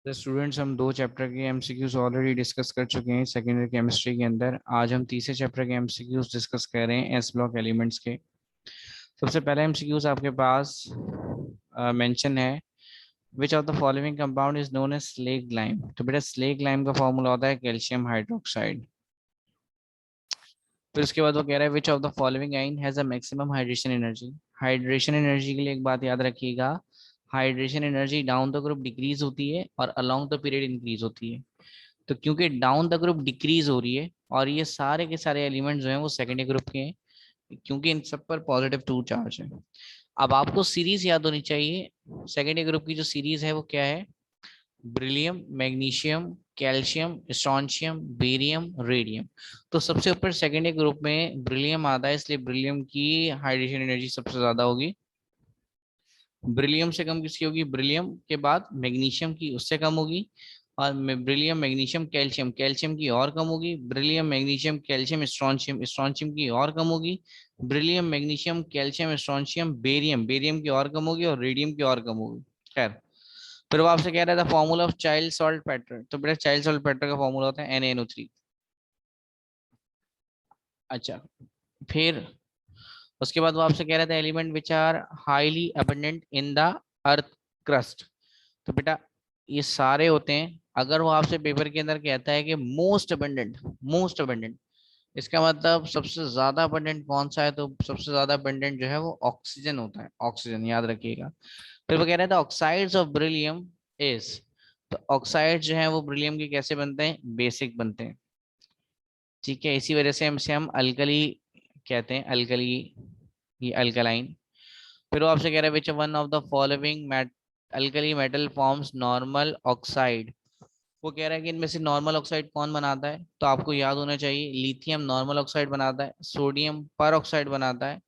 तो स्टूडेंट्स हम 2 चैप्टर के एमसीक्यूज ऑलरेडी डिस्कस कर चुके हैं सेकेंडरी केमिस्ट्री के अंदर। आज हम तीसरे चैप्टर के एमसीक्यूज डिस्कस कर रहे हैं एस ब्लॉक एलिमेंट्स के। सबसे पहला एमसीक्यूज आपके पास मेंशन है, which of the following compound is known as slag lime. तो बेटा स्लेग लाइम का फॉर्मूला होता है कैल्शियम हाइड्रोक्साइड। फिर उसके बाद वो कह रहा है विच ऑफ द फॉलोइंग आइन has a maximum hydration energy. Hydration energy के लिए एक बात याद रखिएगा, hydration energy down the group decrease होती है और अलोंग द पीरियड इंक्रीज होती है। तो क्योंकि डाउन द ग्रुप डिक्रीज हो रही है और ये सारे के सारे एलिमेंट्स जो हैं वो सेकेंडरी ग्रुप के हैं, क्योंकि इन सब पर +2 चार्ज है। अब आपको सीरीज याद होनी चाहिए। सेकेंडरी ग्रुप की जो सीरीज है वो क्या है? Beryllium, magnesium, calcium, strontium, barium, radium. तो सबसे ऊपर सेकेंडरी ग्रुप में ब्रिलियम आता है, इसलिए ब्रिलियम की हाइड्रेशन एनर्जी सबसे ज्यादा होगी। ब्रिलियम से कम किसकी होगी? ब्रिलियम के बाद मैग्नीशियम की, उससे कम होगी। और ब्रिलियम, मैग्नीशियम, कैल्शियम, कैल्शियम की और कम होगी। Beryllium, magnesium, calcium, strontium, strontium की और कम होगी। Beryllium, magnesium, calcium, strontium, barium, barium की और कम होगी और रेडियम की और कम होगी। खैर, फिर वो आपसे कह रहा था फॉर्मूला ऑफ चाइल्ड सॉल्ट पेटर। तो बेटा चाइल्ड सॉल्ट पेटर का फॉर्मूला होता है NaNO3। अच्छा, फिर उसके बाद वो आपसे कह रहा था element which are highly abundant in the earth crust. तो बेटा ये सारे होते हैं। अगर वो आपसे पेपर के अंदर कहता है कि मोस्ट अबंडेंट, मोस्ट अबंडेंट, इसका मतलब सबसे ज्यादा अबंडेंट कौन सा है? तो सबसे ज्यादा अबंडेंट जो है वो ऑक्सीजन होता है, ऑक्सीजन याद रखिएगा। फिर वो कह रहे थे ऑक्साइड्स ऑफ ब्रिलियम इज। तो ऑक्साइड जो है वो ब्रिलियम के कैसे बनते हैं? बेसिक बनते हैं। ठीक है, इसी वजह से हम अल्कली कहते हैं, अल्कली, ये अल्कलाइन। फिर वो आपसे कह रहा है which one of the following alkali metal forms normal oxide. वो कह रहा है कि इनमें से नॉर्मल ऑक्साइड कौन बनाता है? तो आपको याद होना चाहिए, लिथियम नॉर्मल ऑक्साइड बनाता है, सोडियम पर ऑक्साइड बनाता है,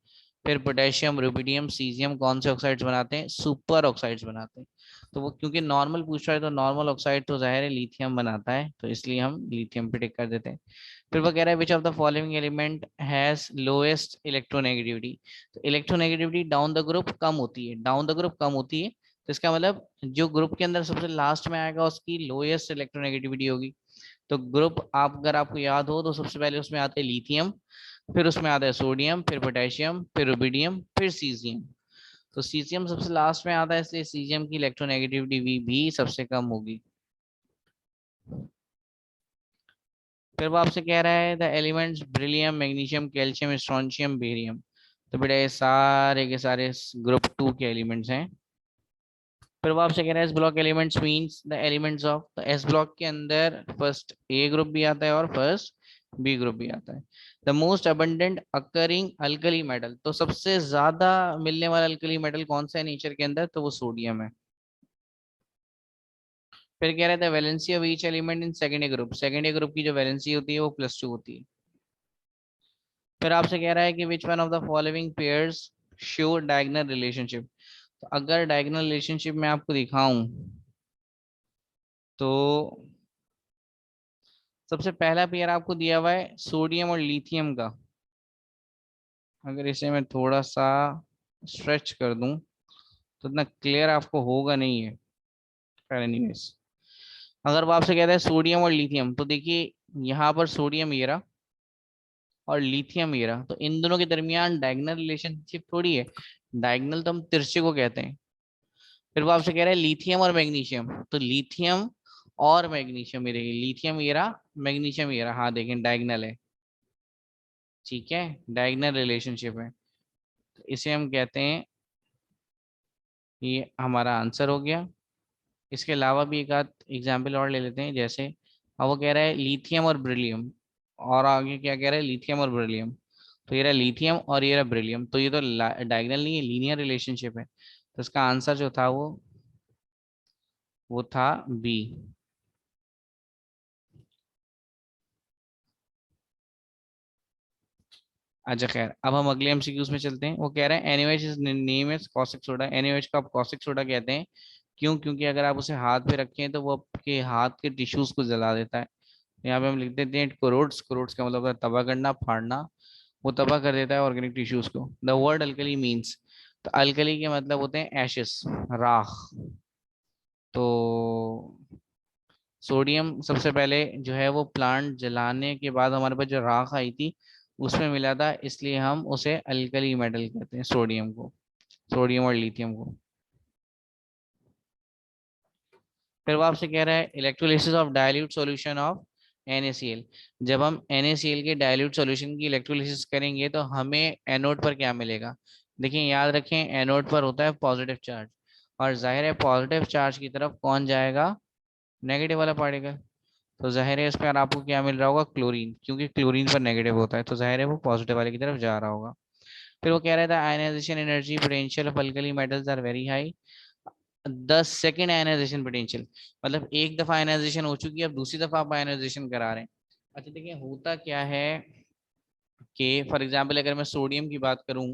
फिर पोटेशियम, रुबिडियम, सीजियम कौन से ऑक्साइड्स बनाते हैं? सुपर ऑक्साइड्स बनाते हैं। तो वो क्योंकि नॉर्मल पूछ रहा है तो नॉर्मल ऑक्साइड तो जाहिर है लिथियम बनाता है, तो इसलिए हम लिथियम पे टिक कर देते हैं। फिर वो कह रहा है which of the following element has lowest electronegativity. तो इलेक्ट्रोनेगेटिविटी डाउन द ग्रुप कम होती है, डाउन द ग्रुप कम होती है। तो इसका मतलब जो ग्रुप के अंदर सबसे लास्ट में आएगा उसकी लोएस्ट इलेक्ट्रोनेगेटिविटी होगी। तो ग्रुप आप अगर आपको याद हो तो सबसे पहले उसमें आता है लिथियम, फिर उसमें आता है सोडियम, फिर पोटेशियम, फिर रुबिडियम, फिर सीजियम। तो सीजियम सबसे लास्ट में आता है, इसलिए सीजियम की इलेक्ट्रोनेगेटिविटी भी सबसे कम होगी। फिर वो आपसे कह रहा है the elements beryllium, magnesium, calcium, strontium, barium. तो बेटा ये सारे के सारे ग्रुप 2 के एलिमेंट्स हैं। फिर वो आपसे कह रहा है S block elements means the elements of. तो एस ब्लॉक के अंदर फर्स्ट ए ग्रुप भी आता है और फर्स्ट बी ग्रुप भी आता है। The most abundant occurring alkali metal. तो सबसे ज्यादा मिलने वाला अल्कली मेटल कौन सा है नेचर के अंदर? तो वो सोडियम है। फिर कह रहे थे valency of each element in secondary group. Secondary group की जो वैलेंसी होती है वो +2 होती है। फिर आपसे कह रहा है कि which one of the following pairs show diagonal relationship. तो अगर डायगोनल रिलेशनशिप में आपको दिखाऊं तो सबसे पहला पेयर आपको दिया हुआ है सोडियम और लिथियम का। अगर इसे मैं थोड़ा सा स्ट्रेच कर दूं तो इतना क्लियर आपको होगा नहीं है। एनीवेज, अगर वो आपसे कहता है सोडियम और लिथियम, तो देखिए यहाँ पर सोडियम ये रहा और लिथियम ये रहा, तो इन दोनों के दरमियान डायगोनल रिलेशनशिप थोड़ी है। डायगोनल तो हम तिरछे को कहते हैं। फिर वो आपसे कह रहा है लिथियम और मैग्नीशियम। तो लिथियम और मैग्नीशियम, ये देखिए लिथियम ये रहा, मैग्नीशियम ये रहा, हाँ देखें डायगोनल है। ठीक है, डायगोनल रिलेशनशिप है, तो इसे हम कहते हैं, ये हमारा आंसर हो गया। इसके अलावा भी एक आध एग्जाम्पल और ले लेते हैं, जैसे अब वो कह रहा है लिथियम और ब्रिलियम, और आगे क्या कह रहा है? लिथियम और ब्रिलियम। तो ये रहा लिथियम और ये रहा ब्रिलियम, तो ये तो डायगोनल नहीं है, लीनियर रिलेशनशिप है। तो इसका आंसर जो था वो था बी। अच्छा खैर, अब हम अगले एमसीक्यूज में चलते हैं। वो कह रहे हैं NH is name is caustic soda. NH को आप कॉस्टिक सोडा कहते हैं, क्यों? क्योंकि अगर आप उसे हाथ पे रखें तो वो आपके हाथ के टिश्यूज को जला देता है। यहाँ पे हम लिख देते हैं कोरोड्स। कोरोड्स का मतलब है तबाह करना, फाड़ना। वो तबाह कर देता है ऑर्गेनिक टिश्यूज को। The word alkali means. तो अल्कली के मतलब होते हैं एशेस, राख। तो सोडियम सबसे पहले जो है वो प्लांट जलाने के बाद हमारे पास जो राख आई थी उसमें मिला था, इसलिए हम उसे अल्कली मेटल कहते हैं, सोडियम को, सोडियम और लिथियम को। फिर वो आपसे कह रहा है electrolysis of dilute solution of NaCl। जब हम NaCl के डाइल्यूट सॉल्यूशन की इलेक्ट्रोलिसिस करेंगे तो हमें एनोड पर क्या मिलेगा। देखिए याद रखें, एनोड पर होता है पॉजिटिव चार्ज, और जाहिर है पॉजिटिव चार्ज की तरफ कौन जाएगा, नेगेटिव वाला पार्टिकल। तो जाहिर है इसमें आपको क्या मिल रहा होगा, क्लोरीन, क्योंकि क्लोरीन पर नेगेटिव होता है, तो जाहिर है वो पॉजिटिव वाले की तरफ जा रहा होगा। फिर वो कह रहा था ionisation energy potential of alkali metals are very high. 10 second ionisation potential, मतलब एक दफा आयनाइजेशन हो चुकी है, अब दूसरी दफा आप आयनाइजेशन करा रहे हैं। अच्छा देखिए होता क्या है कि फॉर एग्जाम्पल अगर मैं सोडियम की बात करूं,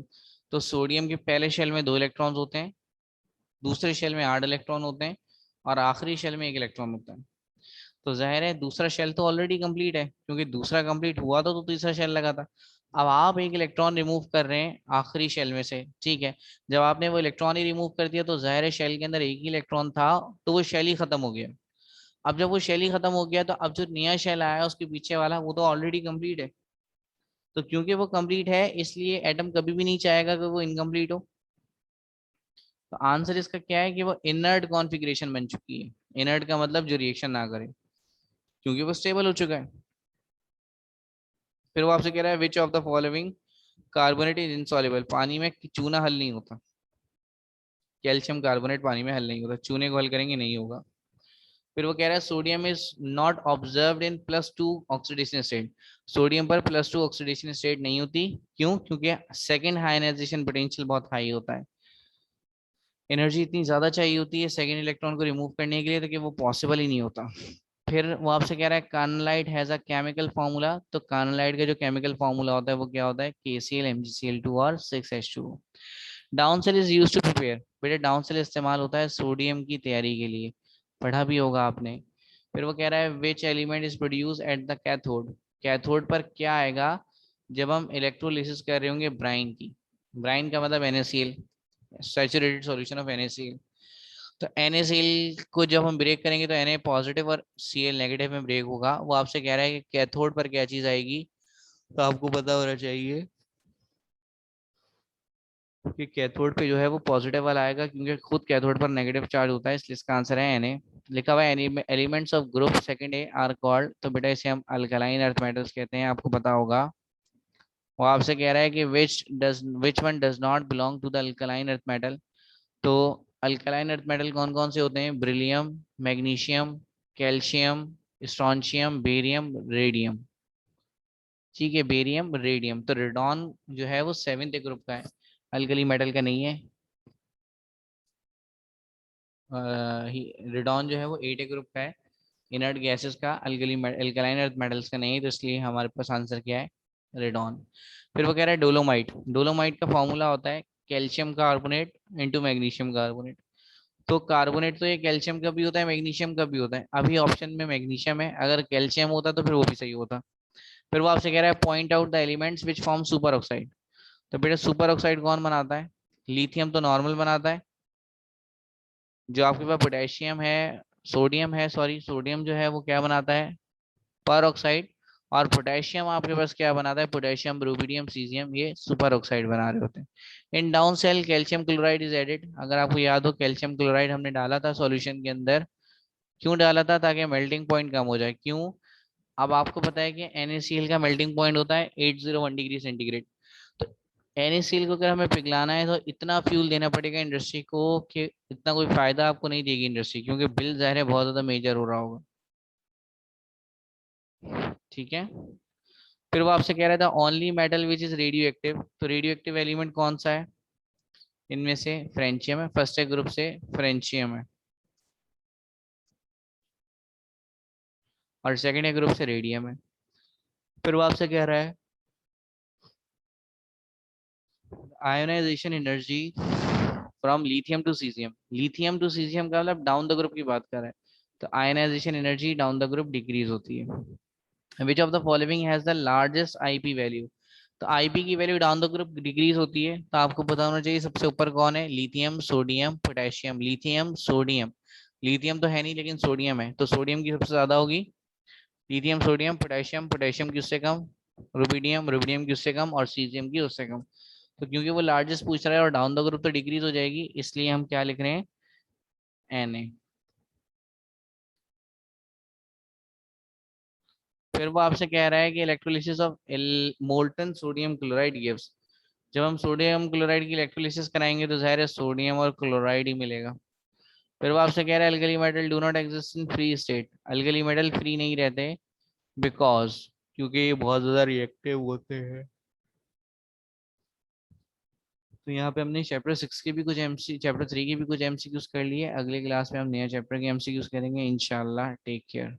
तो सोडियम के पहले शेल में 2 इलेक्ट्रॉन्स होते हैं, दूसरे शेल में 8 इलेक्ट्रॉन होते हैं, और आखिरी शेल में 1 इलेक्ट्रॉन होता है। तो जाहिर है दूसरा शेल तो ऑलरेडी कंप्लीट है, क्योंकि दूसरा कंप्लीट हुआ तो तीसरा शेल लगा था। अब आप 1 इलेक्ट्रॉन रिमूव कर रहे हैं आखिरी शेल में से, ठीक है। जब आपने वो इलेक्ट्रॉन ही रिमूव कर दिया तो जाहिर है शेल के अंदर एक ही इलेक्ट्रॉन था, तो वो शेल ही खत्म हो गया। अब जब वो शेल ही खत्म हो गया तो अब जो नया शेल आया उसके पीछे वाला वो तो ऑलरेडी कंप्लीट है। तो क्योंकि वो कंप्लीट है इसलिए एटम कभी भी नहीं चाहेगा कि वो इनकम्प्लीट हो। तो आंसर इसका क्या है कि वो इनर्ट कॉन्फ़िगरेशन बन चुकी है। इनर्ट का मतलब जो रिएक्शन ना करे, क्योंकि वो स्टेबल हो चुका है। फिर वो आपसे कह रहा है which of the following carbonate is insoluble. पानी में चूना हल नहीं होता, कैल्शियम कार्बोनेट पानी में हल नहीं होता, चूने को हल करेंगे नहीं होगा। फिर वो कह रहा है sodium is not observed in +2 oxidation state. Sodium पर +2 ऑक्सीडेशन स्टेट नहीं होती, क्यों, क्योंकि सेकंड आयनाइजेशन पोटेंशियल बहुत हाई होता है, एनर्जी इतनी ज्यादा चाहिए होती है सेकंड इलेक्ट्रॉन को रिमूव करने के लिए, तो कि वो पॉसिबल ही नहीं होता। फिर वो आपसे कह रहा है कार्नलाइट हैज अ केमिकल फार्मूला। तो कार्नलाइट का जो केमिकल फार्मूला होता है वो क्या होता है, KCl MgCl2 और 6H2O। Down cell is use to prepare. बेटा डाउन सेल इस्तेमाल होता है सोडियम की तैयारी के लिए, पढ़ा भी होगा आपने। फिर वो कह रहा है which element is produce at the cathode. Cathode पर क्या आएगा जब हम इलेक्ट्रोलिसिस कर रहे होंगे ब्राइन की। ब्राइन का मतलब NaCl, saturated solution of NaCl। तो NaCl को जब हम ब्रेक करेंगे तो Na पॉजिटिव और Cl नेगेटिव में ब्रेक होगा। वो आपसे कह रहा है कि कैथोड पर क्या चीज आएगी, तो आपको पता होना चाहिए कि कैथोड पे जो है वो पॉजिटिव वाला आएगा, क्योंकि खुद कैथोड पर नेगेटिव चार्ज होता है, इसलिए इसका आंसर है Na। लिखा हुआ है elements of group second A R called. तो बेटा इसे हम अल्कलाइन अर्थ मेटल्स कहते हैं, आपको पता होगा। वो आपसे कह रहा है कि which one does not belong to the alkaline earth metal. तो अल्कलाइन अर्थ मेटल कौन कौन से होते हैं, beryllium, magnesium, calcium, strontium, barium, radium. ठीक है, बेरियम रेडियम। तो रेडॉन जो है वो 7th ग्रुप का है, अल्कली मेटल का नहीं है। रेडॉन जो है वो 8 ग्रुप का है, इनर्ट गैसेस का, अल्कलाइन अर्थ मेटल्स का नहीं है, तो इसलिए हमारे पास आंसर क्या है, रेडॉन। फिर वो कह रहा है डोलोमाइट। डोलोमाइट का फॉर्मूला होता है calcium carbonate into magnesium carbonate. तो कार्बोनेट तो ये कैल्शियम का भी होता है मैग्नीशियम का भी होता है, अभी ऑप्शन में मैग्नीशियम है, अगर कैल्शियम होता तो फिर वो भी सही होता। फिर वो आपसे कह रहा है point out the elements which form super oxide. तो बेटा सुपर ऑक्साइड कौन बनाता है, लिथियम तो नॉर्मल बनाता है। जो आपके पास पोटेशियम है, सोडियम है, सॉरी सोडियम जो है वो क्या बनाता है, पर ऑक्साइड। और पोटेशियम आपके पास क्या बनाता है, पोटेशियम, रुबिडियम, सीजियम, ये सुपर ऑक्साइड बना रहे होते हैं। In down cell calcium chloride is added. अगर आपको याद हो कैल्शियम क्लोराइड हमने डाला था सॉल्यूशन के अंदर, क्यों डाला था, ताकि मेल्टिंग पॉइंट कम हो जाए। क्यों, अब आपको पता है कि NaCl का मेल्टिंग पॉइंट होता है 801 डिग्री सेंटीग्रेड। तो NaCl को अगर हमें पिघलाना है तो इतना फ्यूल देना पड़ेगा इंडस्ट्री को कि इतना कोई फायदा आपको नहीं देगी इंडस्ट्री, क्योंकि बिल ज़ाहिर है बहुत ज्यादा मेजर हो रहा होगा। ठीक है। फिर वो आपसे कह रहा था only metal which is radio active. तो रेडियो एक्टिव एलिमेंट कौन सा है, इनमें से फ्रेंचियम है, फर्स्ट ग्रुप से फ्रेंचियम है, और सेकेंड ग्रुप से रेडियम है। फिर वो आपसे कह रहा है ionisation energy from lithium to caesium. Lithium to caesium का मतलब डाउन द ग्रुप की बात कर रहा है, तो ionisation energy down the group decrease होती है। Which of the following has the largest IP value. तो IP की value down the group decrease होती है, तो आपको पता होना चाहिए सबसे ऊपर कौन है, lithium, sodium, potassium, lithium, sodium. Lithium तो है नहीं लेकिन सोडियम है, तो सोडियम की सबसे ज्यादा होगी। लिथियम, सोडियम, पोटेशियम, पोटेशियम की उससे कम, रुबिडियम, रुबिडियम की उससे कम, और सीजियम की उससे कम। तो क्योंकि वो लार्जेस्ट पूछ रहा है और डाउन द ग्रुप तो डिक्रीज हो जाएगी, इसलिए हम क्या लिख रहे हैं, Na। फिर वो आपसे कह रहा है कि electrolysis of molten sodium chloride gives. जब हम सोडियम क्लोराइड की इलेक्ट्रोलिसिस कराएंगे तो जाहिर है सोडियम और क्लोराइड ही मिलेगा। फिर वो आपसे कह रहा है alkali metal do not exist in free state. Alkali metal free नहीं रहते, बिकॉज, क्योंकि ये बहुत ज्यादा रिएक्टिव होते हैं। तो यहाँ पे हमने चैप्टर 6 के भी कुछ एमसी, चैप्टर 3 के भी कुछ एमसीक्यूज कर लिए। अगले क्लास में हम नया चैप्टर के एमसीक्यूज करेंगे इंशाल्लाह। Take care.